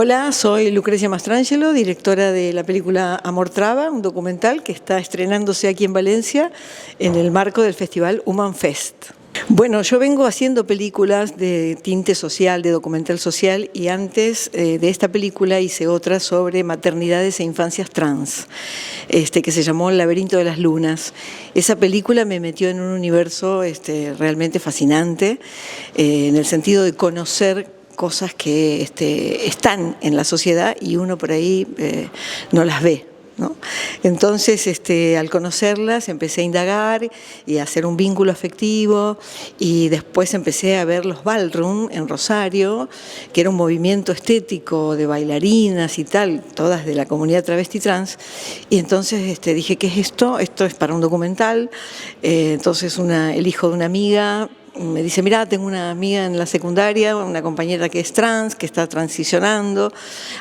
Hola, soy Lucrecia Mastrangelo, directora de la película Amor Traba, un documental que está estrenándose aquí en Valencia en el marco del festival Human Fest. Bueno, yo vengo haciendo películas de tinte social, de documental social, y antes de esta película hice otra sobre maternidades e infancias trans, que se llamó El laberinto de las lunas. Esa película me metió en un universo realmente fascinante, en el sentido de conocer cosas que están en la sociedad y uno por ahí no las ve, ¿no? Entonces, al conocerlas, empecé a indagar y a hacer un vínculo afectivo, y después empecé a ver los ballroom en Rosario, que era un movimiento estético de bailarinas y tal, todas de la comunidad travesti trans, y entonces dije, ¿qué es esto? Esto es para un documental. Entonces el hijo de una amiga me dice, mira, tengo una amiga en la secundaria, una compañera que es trans, que está transicionando.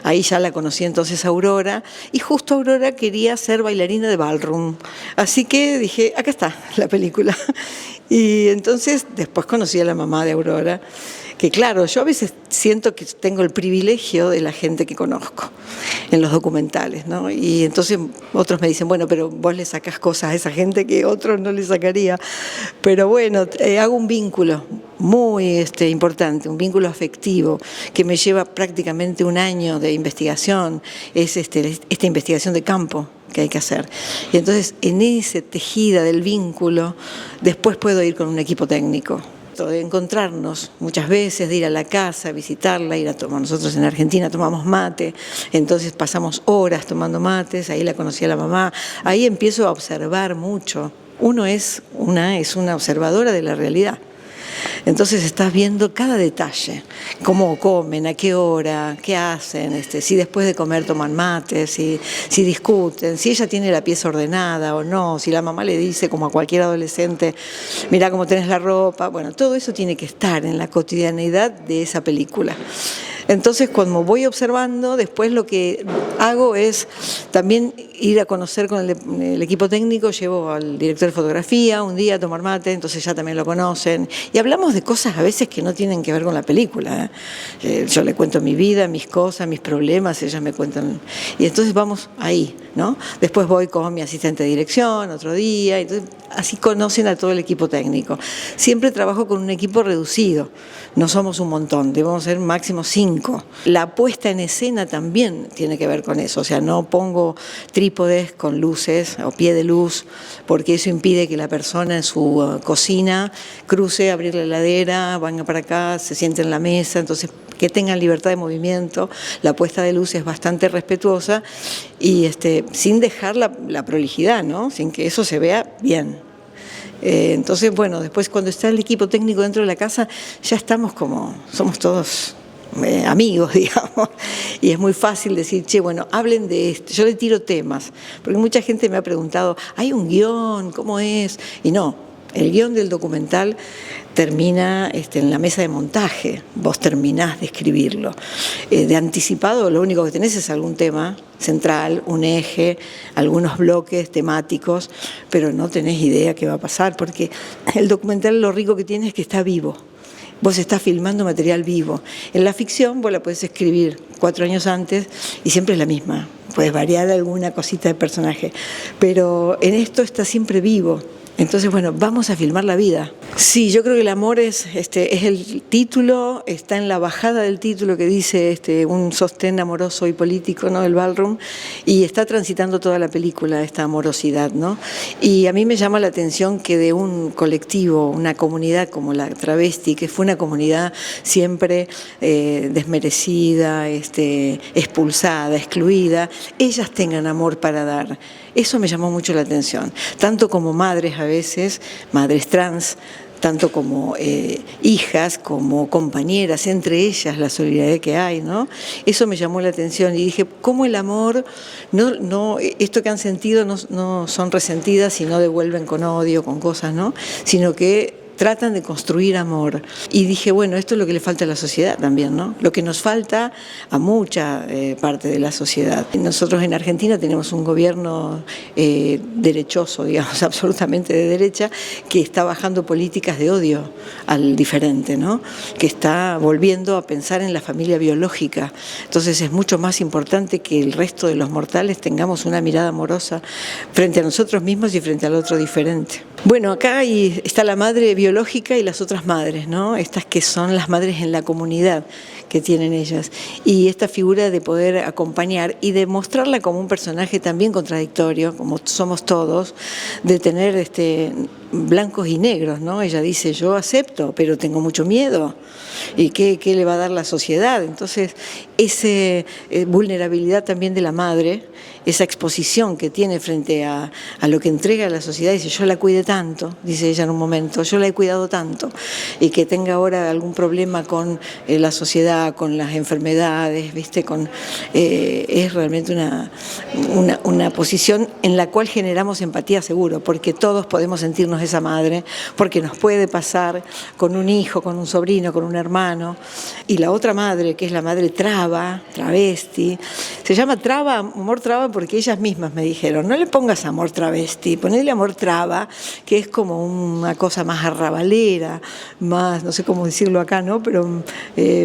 Ahí ya la conocí entonces a Aurora, y justo Aurora quería ser bailarina de ballroom. Así que dije, acá está la película. Y entonces después conocí a la mamá de Aurora, que claro, yo a veces siento que tengo el privilegio de la gente que conozco en los documentales, ¿no? Y entonces otros me dicen, bueno, pero vos le sacás cosas a esa gente que otros no le sacaría. Pero bueno, hago un vínculo muy importante, un vínculo afectivo que me lleva prácticamente un año de investigación. Es esta investigación de campo que hay que hacer. Y entonces en ese tejida del vínculo después puedo ir con un equipo técnico, de encontrarnos muchas veces, de ir a la casa, visitarla, ir a tomar. Nosotros en Argentina tomamos mate, entonces pasamos horas tomando mates, ahí la conocí a la mamá, ahí empiezo a observar mucho. Uno es una observadora de la realidad. Entonces estás viendo cada detalle, cómo comen, a qué hora, qué hacen, si después de comer toman mate, si discuten, si ella tiene la pieza ordenada o no, si la mamá le dice, como a cualquier adolescente, mirá cómo tenés la ropa. Bueno, todo eso tiene que estar en la cotidianeidad de esa película. Entonces, cuando voy observando, después lo que hago es también ir a conocer con el equipo técnico. Llevo al director de fotografía un día a tomar mate, entonces ya también lo conocen. Y hablamos de cosas a veces que no tienen que ver con la película, ¿eh? Yo le cuento mi vida, mis cosas, mis problemas, ellas me cuentan. Y entonces vamos ahí, ¿no? Después voy con mi asistente de dirección otro día, entonces así conocen a todo el equipo técnico. Siempre trabajo con un equipo reducido, no somos un montón, debemos ser máximo 5. La puesta en escena también tiene que ver con eso, o sea, no pongo trípodes con luces o pie de luz, porque eso impide que la persona en su cocina cruce, abrir la heladera, venga para acá, se siente en la mesa, entonces que tengan libertad de movimiento. La puesta de luz es bastante respetuosa y sin dejar la prolijidad, ¿no? Sin que eso se vea bien. Entonces, bueno, después cuando está el equipo técnico dentro de la casa, ya estamos somos todos amigos, digamos, y es muy fácil decir, che, bueno, hablen de esto. Yo le tiro temas, porque mucha gente me ha preguntado, ¿hay un guión? ¿Cómo es? Y no, el guión del documental termina en la mesa de montaje, vos terminás de escribirlo. De anticipado lo único que tenés es algún tema central, un eje, algunos bloques temáticos, pero no tenés idea qué va a pasar, porque el documental lo rico que tiene es que está vivo. Vos estás filmando material vivo. En la ficción vos la podés escribir 4 años antes y siempre es la misma. Puedes variar alguna cosita de personaje, pero en esto está siempre vivo. Entonces, bueno, vamos a filmar la vida. Sí, yo creo que el amor es el título, está en la bajada del título que dice un sostén amoroso y político, ¿no? El ballroom, y está transitando toda la película esta amorosidad, ¿no? Y a mí me llama la atención que de un colectivo, una comunidad como la travesti, que fue una comunidad siempre desmerecida, expulsada, excluida, ellas tengan amor para dar. Eso me llamó mucho la atención, tanto como madres a veces, madres trans, tanto como hijas, como compañeras, entre ellas la solidaridad que hay, ¿no? Eso me llamó la atención y dije, ¿cómo el amor, esto que han sentido no son resentidas y no devuelven con odio, con cosas, ¿no? Sino que tratan de construir amor. Y dije, bueno, esto es lo que le falta a la sociedad también, ¿no? Lo que nos falta a mucha parte de la sociedad. Nosotros en Argentina tenemos un gobierno derechoso, digamos, absolutamente de derecha, que está bajando políticas de odio al diferente, ¿no? Que está volviendo a pensar en la familia biológica. Entonces es mucho más importante que el resto de los mortales tengamos una mirada amorosa frente a nosotros mismos y frente al otro diferente. Bueno, acá está la madre biológica y las otras madres, ¿no? Estas que son las madres en la comunidad que tienen ellas. Y esta figura de poder acompañar y de mostrarla como un personaje también contradictorio, como somos todos, de tener blancos y negros, ¿no? Ella dice, yo acepto, pero tengo mucho miedo. ¿Y qué le va a dar la sociedad? Entonces, esa vulnerabilidad también de la madre, esa exposición que tiene frente a lo que entrega a la sociedad, dice, yo la cuidé tanto, dice ella en un momento, yo la he cuidado tanto, y que tenga ahora algún problema con la sociedad, con las enfermedades, ¿viste? Es realmente una posición en la cual generamos empatía seguro, porque todos podemos sentirnos esa madre, porque nos puede pasar con un hijo, con un sobrino, con un hermano. Y la otra madre, que es la madre traba, travesti, se llama traba, amor traba, porque ellas mismas me dijeron, no le pongas amor travesti, ponele amor traba, que es como una cosa más arrabalera, más, no sé cómo decirlo acá, ¿no? Pero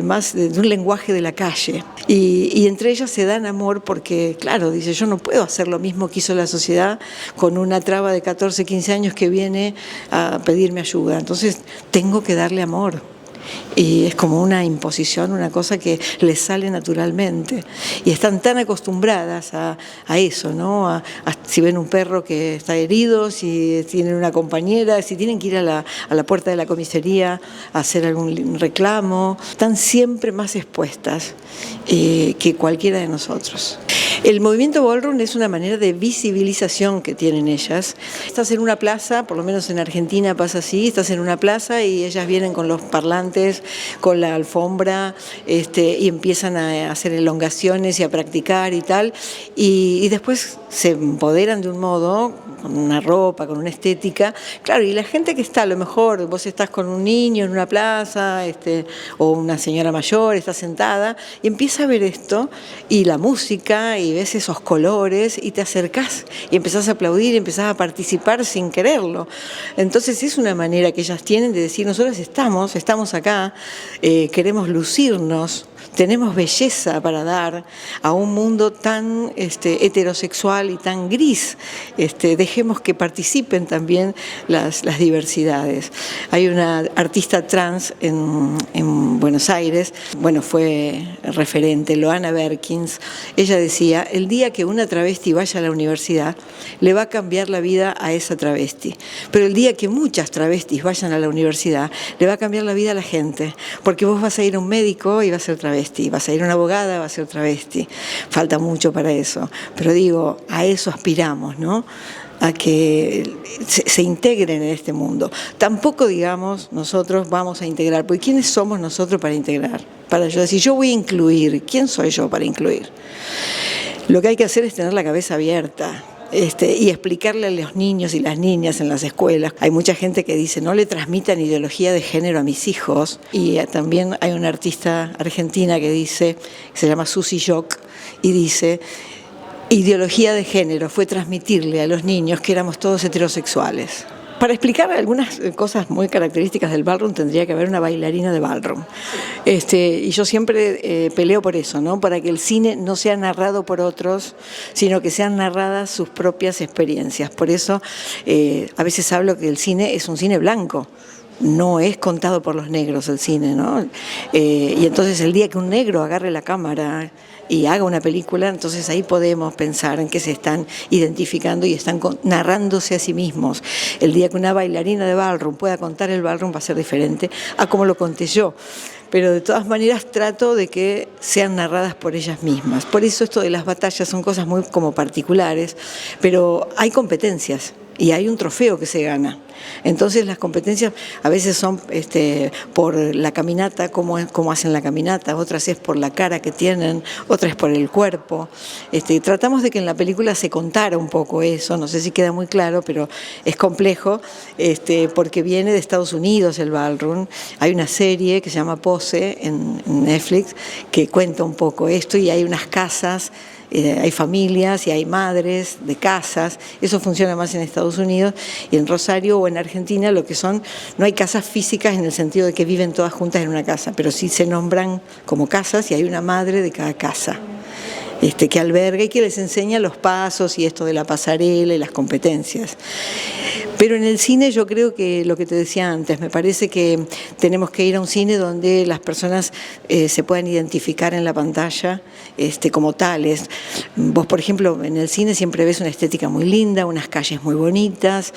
más de un lenguaje de la calle. Y entre ellas se dan amor porque, claro, dice, yo no puedo hacer lo mismo que hizo la sociedad con una traba de 14, 15 años que viene a pedirme ayuda. Entonces tengo que darle amor. Y es como una imposición, una cosa que les sale naturalmente. Y están tan acostumbradas a eso, ¿no? Si ven un perro que está herido, si tienen una compañera, si tienen que ir a la puerta de la comisaría a hacer algún reclamo, están siempre más expuestas que cualquiera de nosotros. El movimiento ballroom es una manera de visibilización que tienen ellas. Estás en una plaza, por lo menos en Argentina pasa así, estás en una plaza y ellas vienen con los parlantes, con la alfombra, y empiezan a hacer elongaciones y a practicar y tal, y después se empoderan de un modo, con una ropa, con una estética. Claro, y la gente que está, a lo mejor vos estás con un niño en una plaza, o una señora mayor, está sentada, y empieza a ver esto, y la música, y ves esos colores, y te acercás, y empezás a aplaudir, y empezás a participar sin quererlo. Entonces es una manera que ellas tienen de decir, nosotros estamos acá, queremos lucirnos, tenemos belleza para dar a un mundo tan heterosexual y tan gris. Dejemos que participen también las diversidades. Hay una artista trans en Buenos Aires, bueno, fue referente, Loana Berkins. Ella decía, el día que una travesti vaya a la universidad, le va a cambiar la vida a esa travesti. Pero el día que muchas travestis vayan a la universidad, le va a cambiar la vida a la gente. Porque vos vas a ir a un médico y va a ser travesti, vas a ir a una abogada, va a ser travesti. Falta mucho para eso, pero digo, a eso aspiramos, ¿no? A que se integren en este mundo. Tampoco, digamos, nosotros vamos a integrar, porque ¿quiénes somos nosotros para integrar? Para yo decir, yo voy a incluir, ¿quién soy yo para incluir? Lo que hay que hacer es tener la cabeza abierta. Y explicarle a los niños y las niñas en las escuelas. Hay mucha gente que dice, no le transmitan ideología de género a mis hijos. Y también hay una artista argentina que dice, se llama Susie Jock, y dice, ideología de género fue transmitirle a los niños que éramos todos heterosexuales. Para explicar algunas cosas muy características del ballroom tendría que haber una bailarina de ballroom. Y yo siempre peleo por eso, ¿no? Para que el cine no sea narrado por otros, sino que sean narradas sus propias experiencias. Por eso a veces hablo que el cine es un cine blanco. No es contado por los negros el cine, ¿no? Y entonces el día que un negro agarre la cámara y haga una película, entonces ahí podemos pensar en que se están identificando y están narrándose a sí mismos. El día que una bailarina de ballroom pueda contar el ballroom va a ser diferente a como lo conté yo. Pero de todas maneras trato de que sean narradas por ellas mismas. Por eso esto de las batallas son cosas muy como particulares, pero hay competencias y hay un trofeo que se gana. Entonces las competencias a veces son por la caminata, cómo hacen la caminata, otras es por la cara que tienen, otras es por el cuerpo. Tratamos de que en la película se contara un poco eso, no sé si queda muy claro, pero es complejo, porque viene de Estados Unidos el ballroom. Hay una serie que se llama Pose en Netflix que cuenta un poco esto, y hay unas casas, hay familias y hay madres de casas. Eso funciona más en Estados Unidos, y en Rosario o en Argentina lo que son, no hay casas físicas en el sentido de que viven todas juntas en una casa, pero sí se nombran como casas y hay una madre de cada casa que alberga y que les enseña los pasos y esto de la pasarela y las competencias. Pero en el cine yo creo que lo que te decía antes, me parece que tenemos que ir a un cine donde las personas se puedan identificar en la pantalla como tales. Vos, por ejemplo, en el cine siempre ves una estética muy linda, unas calles muy bonitas,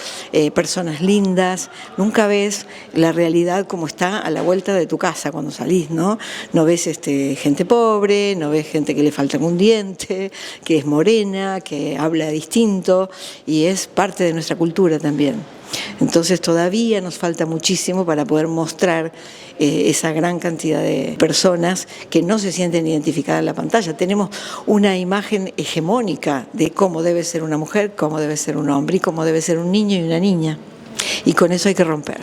personas lindas. Nunca ves la realidad como está a la vuelta de tu casa cuando salís, ¿no? No ves gente pobre, no ves gente que le falta un diente, que es morena, que habla distinto, y es parte de nuestra cultura también. Entonces todavía nos falta muchísimo para poder mostrar esa gran cantidad de personas que no se sienten identificadas en la pantalla. Tenemos una imagen hegemónica de cómo debe ser una mujer, cómo debe ser un hombre y cómo debe ser un niño y una niña. Y con eso hay que romper.